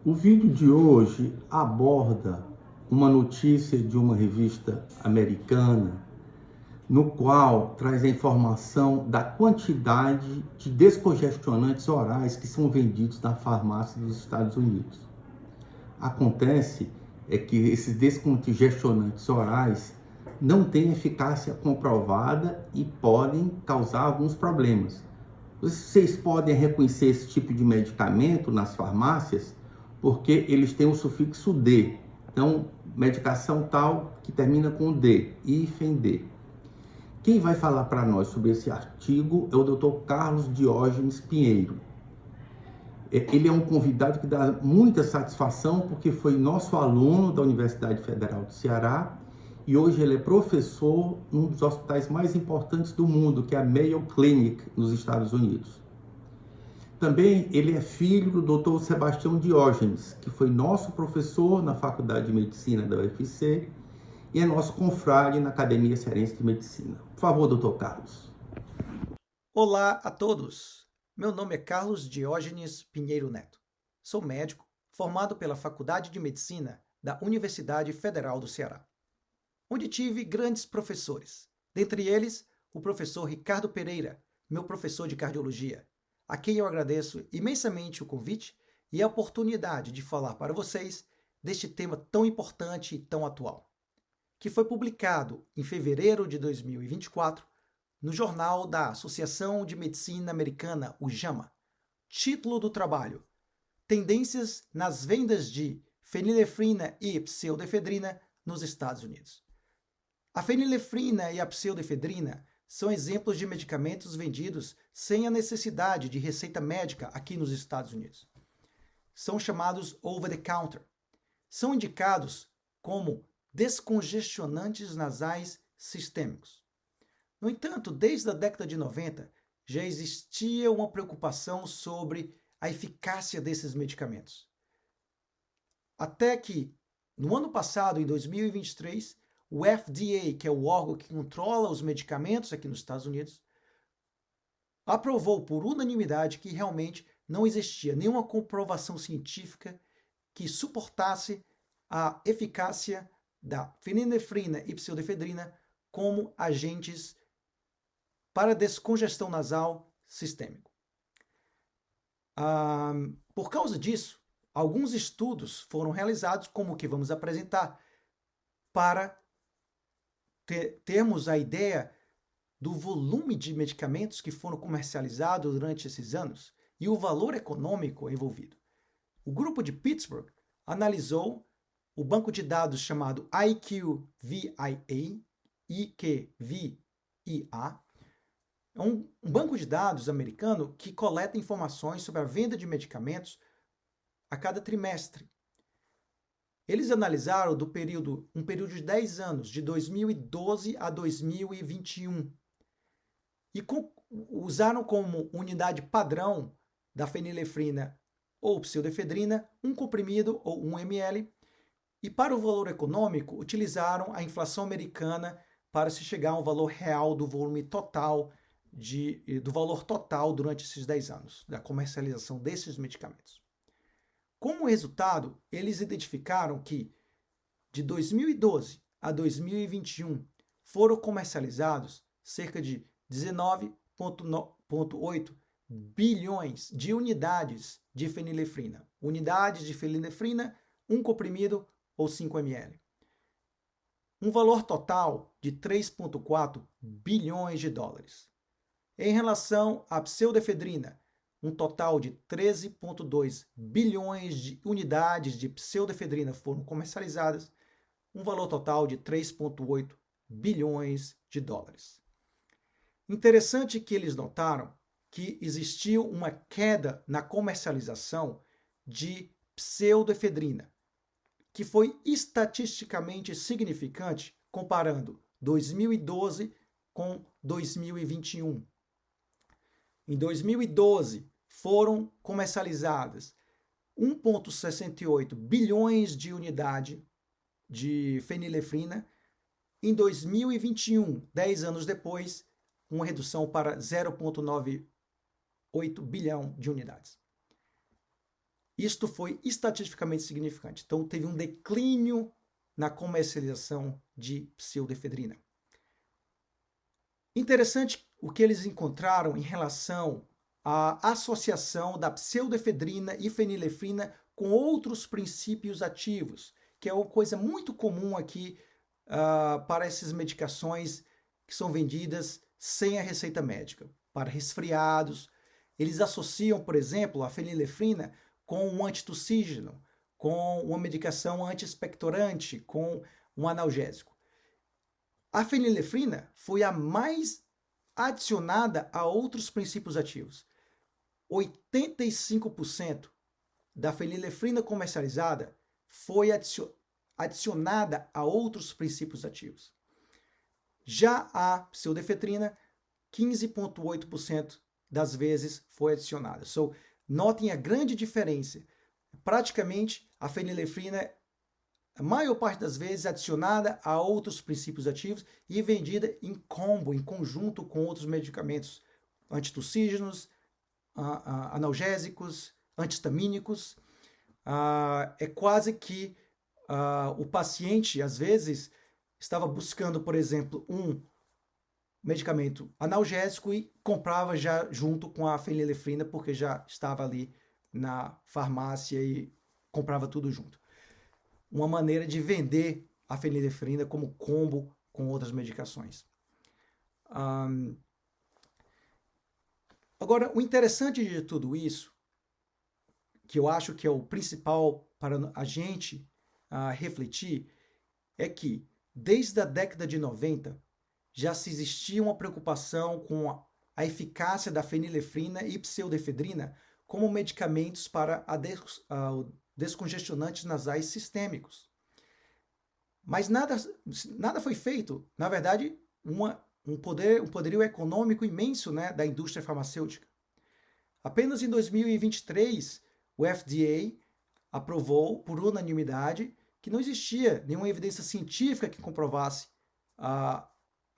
O vídeo de hoje aborda uma notícia de uma revista americana, no qual traz a informação da quantidade de descongestionantes orais que são vendidos na farmácia dos Estados Unidos. Acontece que esses descongestionantes orais não têm eficácia comprovada e podem causar alguns problemas. Vocês podem reconhecer esse tipo de medicamento nas farmácias porque eles têm o sufixo D. Então, medicação tal que termina com D, hífen D. Quem vai falar para nós sobre esse artigo é o Dr. Carlos Diógenes Pinheiro. Ele é um convidado que dá muita satisfação porque foi nosso aluno da Universidade Federal do Ceará e hoje ele é professor em um dos hospitais mais importantes do mundo, que é a Mayo Clinic, nos Estados Unidos. Também ele é filho do Dr. Sebastião Diógenes, que foi nosso professor na Faculdade de Medicina da UFC e é nosso confrade na Academia Cearense de Medicina. Por favor, Dr. Carlos. Olá a todos! Meu nome é Carlos Diógenes Pinheiro Neto. Sou médico, formado pela Faculdade de Medicina da Universidade Federal do Ceará, onde tive grandes professores, dentre eles o professor Ricardo Pereira, meu professor de cardiologia, a quem eu agradeço imensamente o convite e a oportunidade de falar para vocês deste tema tão importante e tão atual, que foi publicado em fevereiro de 2024 no Jornal da Associação de Medicina Americana, o JAMA. Título do trabalho: Tendências nas vendas de fenilefrina e pseudoefedrina nos Estados Unidos. A fenilefrina e a pseudoefedrina são exemplos de medicamentos vendidos sem a necessidade de receita médica aqui nos Estados Unidos. São chamados over-the-counter. São indicados como descongestionantes nasais sistêmicos. No entanto, desde a década de 90, já existia uma preocupação sobre a eficácia desses medicamentos. Até que, no ano passado, em 2023, o FDA, que é o órgão que controla os medicamentos aqui nos Estados Unidos, aprovou por unanimidade que realmente não existia nenhuma comprovação científica que suportasse a eficácia da fenilefrina e pseudoefedrina como agentes para descongestão nasal sistêmico. Por causa disso, alguns estudos foram realizados, como o que vamos apresentar, para termos a ideia do volume de medicamentos que foram comercializados durante esses anos e o valor econômico envolvido. O grupo de Pittsburgh analisou o banco de dados chamado IQVIA, IQVIA, um banco de dados americano que coleta informações sobre a venda de medicamentos a cada trimestre. Eles analisaram um período de 10 anos, de 2012 a 2021, e usaram como unidade padrão da fenilefrina ou pseudoefedrina um comprimido ou 1 ml, e para o valor econômico utilizaram a inflação americana para se chegar a um valor real do volume total, do valor total durante esses 10 anos da comercialização desses medicamentos. Como resultado, eles identificaram que de 2012 a 2021 foram comercializados cerca de 19,8 bilhões de unidades de fenilefrina. Unidades de fenilefrina, um comprimido ou 5 ml. Um valor total de 3,4 bilhões de dólares. Em relação à pseudoefedrina, um total de 13,2 bilhões de unidades de pseudoefedrina foram comercializadas, um valor total de 3,8 bilhões de dólares. Interessante que eles notaram que existiu uma queda na comercialização de pseudoefedrina, que foi estatisticamente significante comparando 2012 com 2021. Em 2012, foram comercializadas 1,68 bilhões de unidades de fenilefrina. Em 2021, 10 anos depois, uma redução para 0,98 bilhão de unidades. isto foi estatisticamente significante. Então, teve um declínio na comercialização de pseudoefedrina. Interessante o que eles encontraram em relação à associação da pseudoefedrina e fenilefrina com outros princípios ativos, que é uma coisa muito comum aqui para essas medicações que são vendidas sem a receita médica. Para resfriados, eles associam, por exemplo, a fenilefrina com um antitussígeno, com uma medicação anti-expectorante, com um analgésico. A fenilefrina foi a mais adicionada a outros princípios ativos. 85% da fenilefrina comercializada foi adicionada a outros princípios ativos. Já a pseudoefedrina, 15,8% das vezes foi adicionada. So, notem a grande diferença. Praticamente, a fenilefrina, a maior parte das vezes, adicionada a outros princípios ativos e vendida em combo, em conjunto com outros medicamentos antitussígenos, analgésicos, antihistamínicos. É quase que o paciente, às vezes, estava buscando, por exemplo, um medicamento analgésico e comprava já junto com a fenilefrina, porque já estava ali na farmácia e comprava tudo junto. Uma maneira de vender a fenilefrina como combo com outras medicações. Agora, o interessante de tudo isso, que eu acho que é o principal para a gente refletir, é que desde a década de 90 já se existia uma preocupação com a eficácia da fenilefrina e pseudoefedrina como medicamentos para descongestionantes nasais sistêmicos. Mas nada foi feito. Na verdade, um poderio econômico imenso, né, da indústria farmacêutica. Apenas em 2023, o FDA aprovou por unanimidade que não existia nenhuma evidência científica que comprovasse a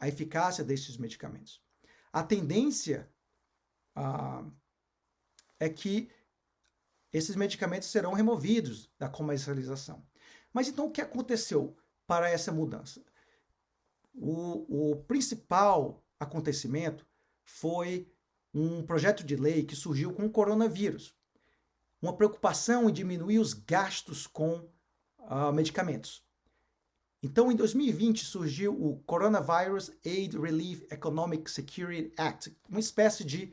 eficácia destes medicamentos. A tendência é que esses medicamentos serão removidos da comercialização. Mas então o que aconteceu para essa mudança? O principal acontecimento foi um projeto de lei que surgiu com o coronavírus. Uma preocupação em diminuir os gastos com medicamentos. Então, em 2020, surgiu o Coronavirus Aid Relief Economic Security Act, uma espécie de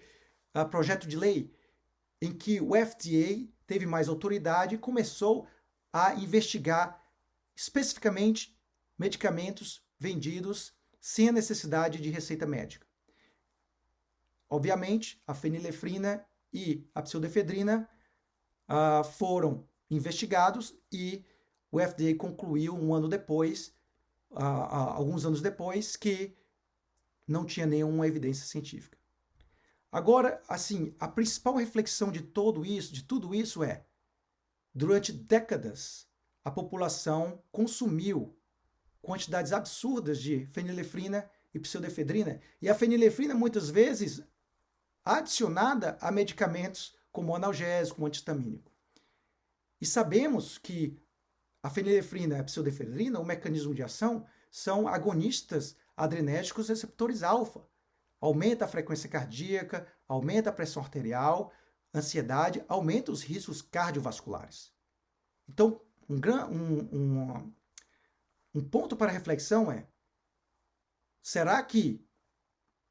projeto de lei em que o FDA teve mais autoridade e começou a investigar especificamente medicamentos vendidos sem a necessidade de receita médica. Obviamente, a fenilefrina e a pseudoefedrina foram investigados e o FDA concluiu alguns anos depois, que não tinha nenhuma evidência científica. Agora, assim, a principal reflexão de tudo isso é, durante décadas, a população consumiu quantidades absurdas de fenilefrina e pseudoefedrina, e a fenilefrina, muitas vezes, adicionada a medicamentos como analgésico, como antihistamínico. E sabemos que a fenilefrina e a pseudoefedrina, o mecanismo de ação, são agonistas adrenérgicos receptores alfa. Aumenta a frequência cardíaca, aumenta a pressão arterial, ansiedade, aumenta os riscos cardiovasculares. Então, um ponto para reflexão é: será que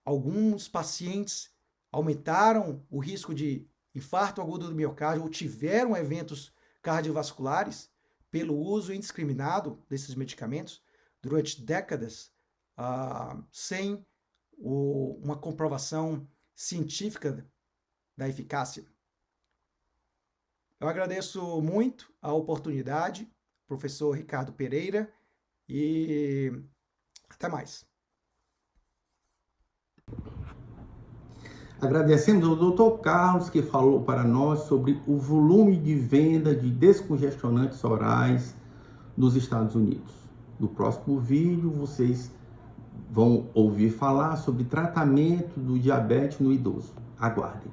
alguns pacientes aumentaram o risco de infarto agudo do miocárdio ou tiveram eventos cardiovasculares pelo uso indiscriminado desses medicamentos durante décadas, sem uma comprovação científica da eficácia? Eu agradeço muito a oportunidade, professor Ricardo Pereira, e até mais. Agradecemos ao Dr. Carlos, que falou para nós sobre o volume de venda de descongestionantes orais nos Estados Unidos. No próximo vídeo, vocês vão ouvir falar sobre tratamento do diabetes no idoso. Aguardem.